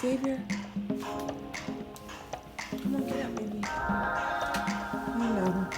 Xavier, come on, get up, baby. I know.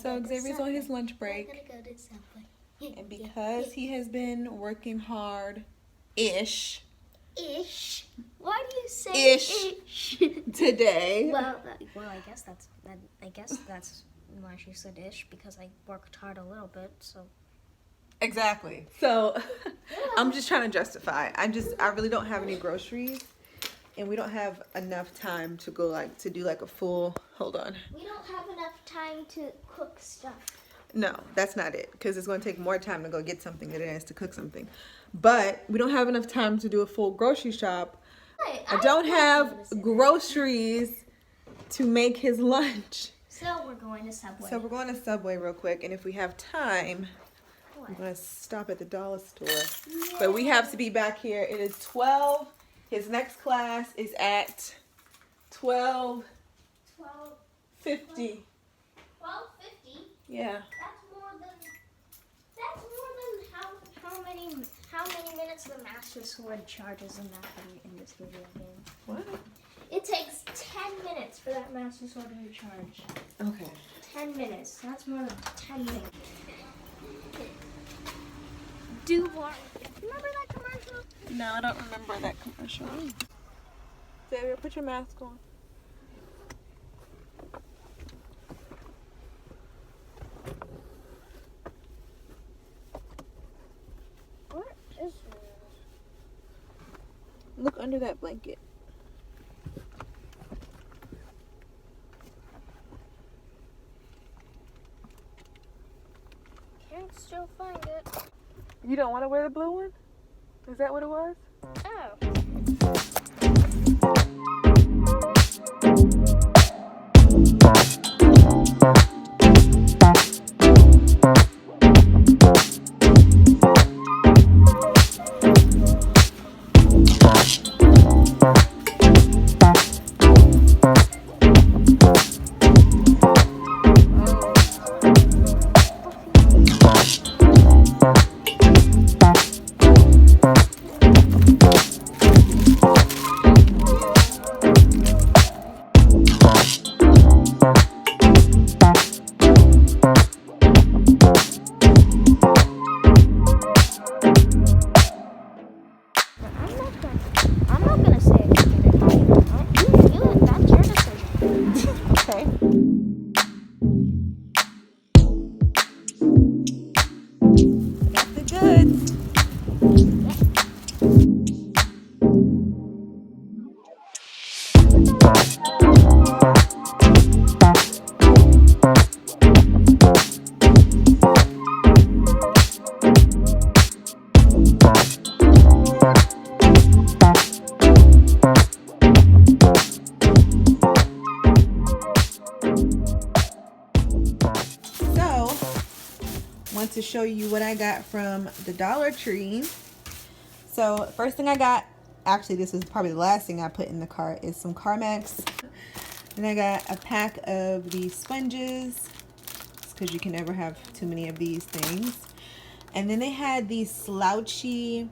So Xavier's on his lunch break, and because he has been working hard-ish, why do you say ish today? Well, I guess that's why she said ish, because I worked hard a little bit. So exactly. So I'm just trying to justify. I really don't have any groceries. And we don't have enough time to go to do a full, hold on. We don't have enough time to cook stuff. No, that's not it. Because it's going to take more time to go get something than it is to cook something. But we don't have enough time to do a full grocery shop. I don't have groceries to make his lunch. So we're going to Subway. Real quick. And if we have time, I'm going to stop at the dollar store. Yeah. But we have to be back here. It is 12. His next class is at 12:50. 12:50. Yeah. That's more than how many minutes the Master Sword charges in this video game. What? It takes 10 minutes for that Master Sword to recharge. Okay. 10 minutes. That's more than 10 minutes. Do more. Remember that commercial? No, I don't remember that commercial. Xavier, put your mask on. What is this? Look under that blanket. Can't still find it. You don't want to wear the blue one? Is that what it was? Oh. to show you what I got from the Dollar Tree. So first thing I got, actually this was probably the last thing I put in the cart, is some Carmex. Then I got a pack of these sponges, because you can never have too many of these things. And then they had these slouchy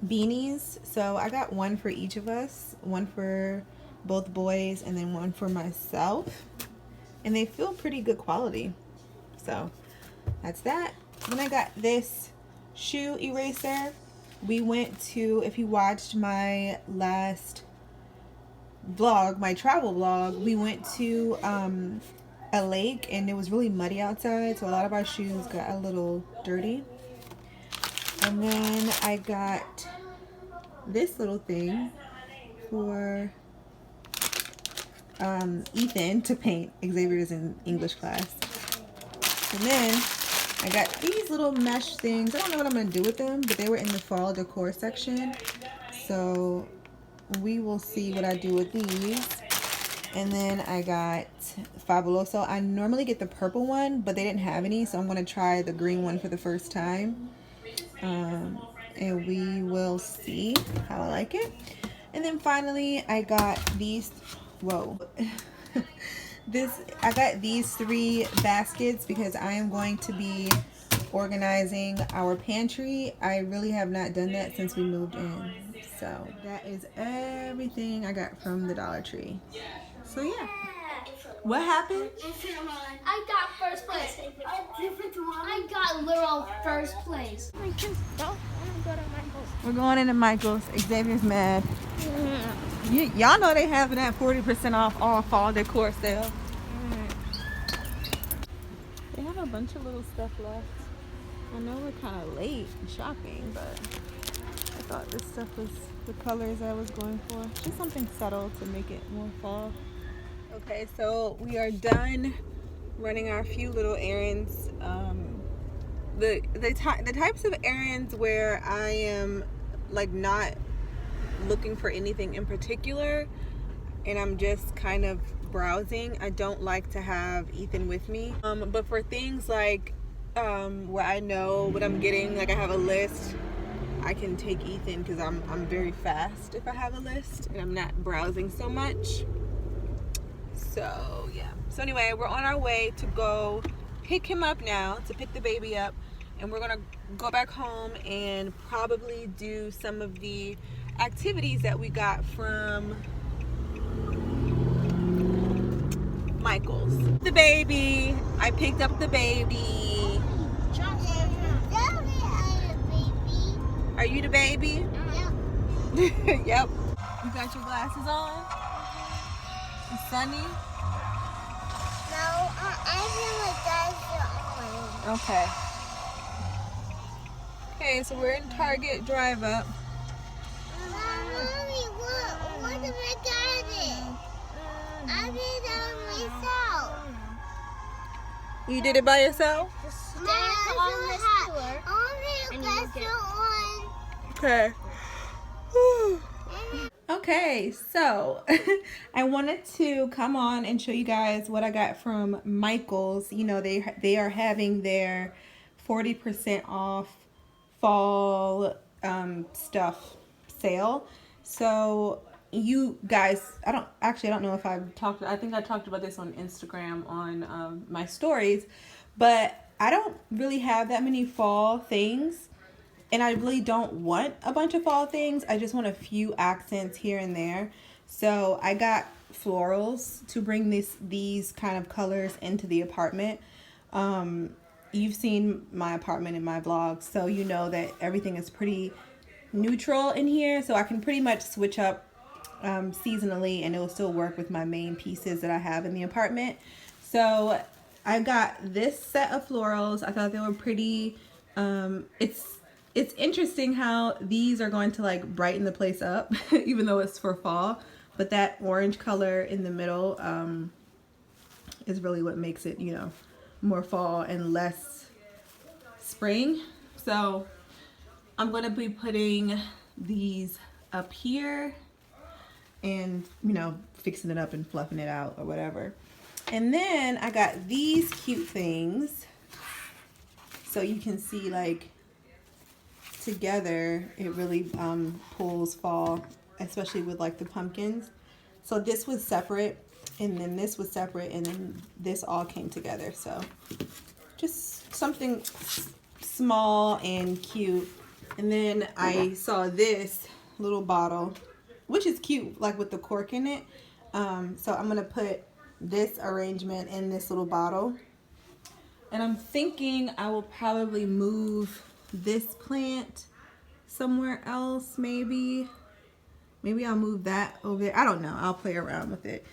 beanies. So I got one for each of us, one for both boys and then one for myself. And they feel pretty good quality. So that's that. Then I got this shoe eraser. We went to, if you watched my last vlog, my travel vlog, we went to a lake and it was really muddy outside, so a lot of our shoes got a little dirty. And then I got this little thing for Ethan to paint. Xavier is in English class. And then I got these little mesh things. I don't know what I'm going to do with them, but they were in the fall decor section. So we will see what I do with these. And then I got Fabuloso. I normally get the purple one, but they didn't have any, so I'm going to try the green one for the first time. And we will see how I like it. And then finally I got these, whoa. I got these 3 baskets because I am going to be organizing our pantry. I really have not done that since we moved in. So that is everything I got from the Dollar Tree. So yeah. What happened? I got first place. I got literal first place. We're going into Michael's. Xavier's mad. Y'all know they have that 40% off all fall decor sale. They have a bunch of little stuff left. I know we're kind of late shopping, but I thought this stuff was the colors I was going for. Just something subtle to make it more fall. Okay, so we are done running our few little errands. The types of errands where I am like not looking for anything in particular and I'm just kind of browsing, I don't like to have Ethan with me. But for things like where I know what I'm getting, like I have a list, I can take Ethan because I'm very fast if I have a list and I'm not browsing so much. So yeah. So anyway, we're on our way to go pick him up now, to pick the baby up, and we're gonna go back home and probably do some of the activities that we got from Michael's. The baby. I picked up the baby. Are you the baby? Yep. Yep. You got your glasses on? It's sunny? No, I feel like that's Okay. Okay, so we're in Target drive up. Mommy, what have I got it? I did it myself. You did it by yourself? Mom, I on. Okay. Okay, so I wanted to come on and show you guys what I got from Michael's. You know, they are having their 40% off fall stuff sale. So you guys, I don't know if I think I talked about this on Instagram on my stories, but I don't really have that many fall things. And I really don't want a bunch of fall things. I just want a few accents here and there. So I got florals to bring these kind of colors into the apartment. You've seen my apartment in my vlogs, so you know that everything is pretty neutral in here. So I can pretty much switch up seasonally and it will still work with my main pieces that I have in the apartment. So I got this set of florals. I thought they were pretty. It's interesting how these are going to like brighten the place up, even though it's for fall. But that orange color in the middle is really what makes it, you know, more fall and less spring. So I'm going to be putting these up here and, you know, fixing it up and fluffing it out or whatever. And then I got these cute things. so you can see like together it really pulls fall, especially with like the pumpkins. So this was separate, and then this was separate, and then this all came together. So just something small and cute. And then I saw this little bottle, which is cute, like with the cork in it. So I'm gonna put this arrangement in this little bottle, and I'm thinking I will probably move this plant somewhere else. Maybe I'll move that over there. I don't know, I'll play around with it.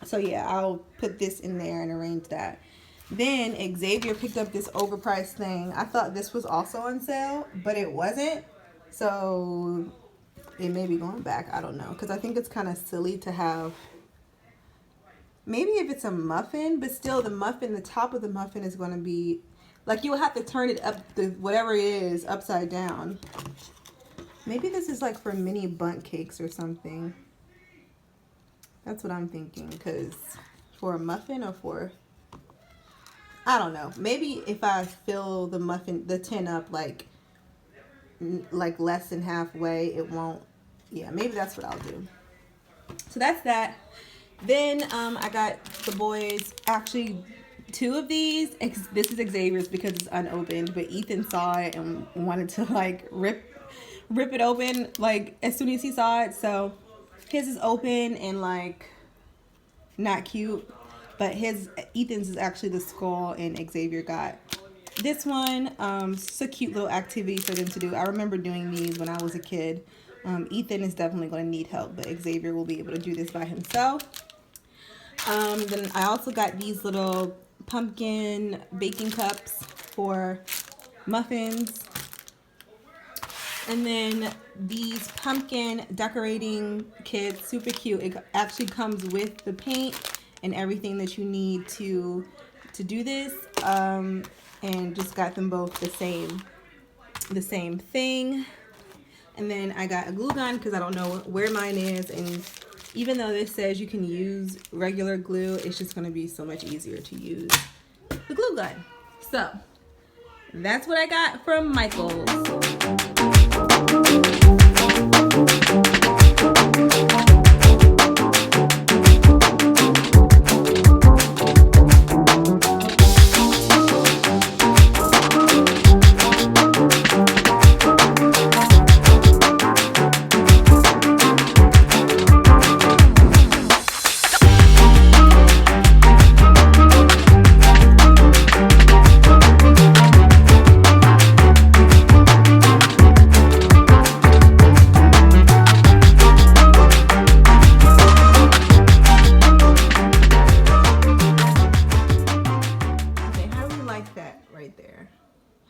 So yeah, I'll put this in there and arrange that. Then Xavier picked up this overpriced thing. I thought this was also on sale, but it wasn't. So it may be going back. I don't know. Because I think it's kind of silly to have... Maybe if it's a muffin, but still the muffin, the top of the muffin is going to be... Like you will have to turn it up, whatever it is, upside down. Maybe this is like for mini bundt cakes or something. That's what I'm thinking. Because for a muffin or for... I don't know. Maybe if I fill the tin up like less than halfway, it won't. Yeah, maybe that's what I'll do. So that's that. Then I got the boys, actually 2 of these. This is Xavier's because it's unopened, but Ethan saw it and wanted to like rip it open like as soon as he saw it. So his is open and like not cute. But Ethan's is actually the skull, and Xavier got this one. It's a cute little activity for them to do. I remember doing these when I was a kid. Ethan is definitely going to need help, but Xavier will be able to do this by himself. Then I also got these little pumpkin baking cups for muffins. And then these pumpkin decorating kits, super cute. It actually comes with the paint and everything that you need to do this, and just got them both the same thing. And then I got a glue gun because I don't know where mine is, and even though this says you can use regular glue, it's just going to be so much easier to use the glue gun. So that's what I got from Michael's.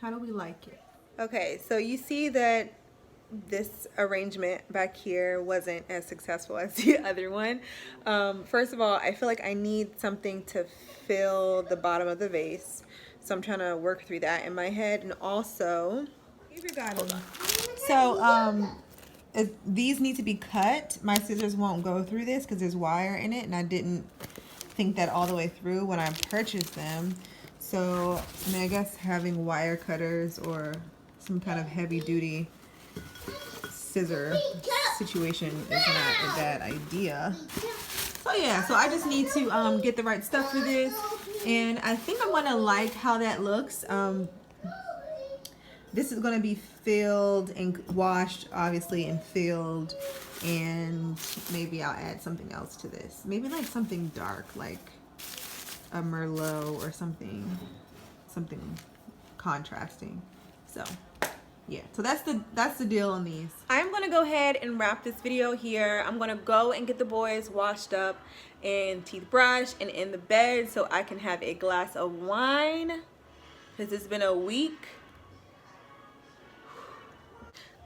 How do we like it? Okay, so you see that this arrangement back here wasn't as successful as the other one. First of all, I feel like I need something to fill the bottom of the vase. So I'm trying to work through that in my head. And also, hold on. So these need to be cut. My scissors won't go through this because there's wire in it, and I didn't think that all the way through when I purchased them. So, I mean, I guess having wire cutters or some kind of heavy duty scissor situation is not a bad idea. So yeah, so I just need to get the right stuff for this, and I think I'm gonna like how that looks. This is gonna be filled and washed, obviously, and filled, and maybe I'll add something else to this. Maybe like something dark, like a Merlot or something contrasting. So yeah, so that's the deal on these. I'm gonna go ahead and wrap this video here. I'm gonna go and get the boys washed up and teeth brushed and in the bed so I can have a glass of wine, because it's been a week.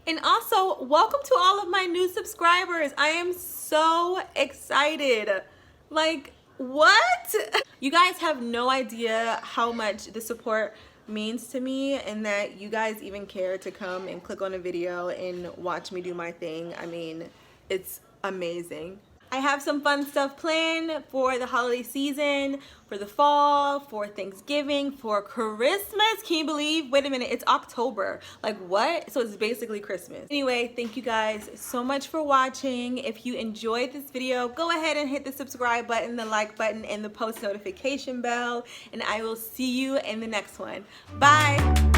And also, welcome to all of my new subscribers. I am so excited. Like, what? You guys have no idea how much the support means to me, and that you guys even care to come and click on a video and watch me do my thing. I mean, it's amazing. I have some fun stuff planned for the holiday season, for the fall, for Thanksgiving, for Christmas. Can you believe? Wait a minute, it's October. Like what? So it's basically Christmas. Anyway, thank you guys so much for watching. If you enjoyed this video, go ahead and hit the subscribe button, the like button, and the post notification bell. And I will see you in the next one. Bye.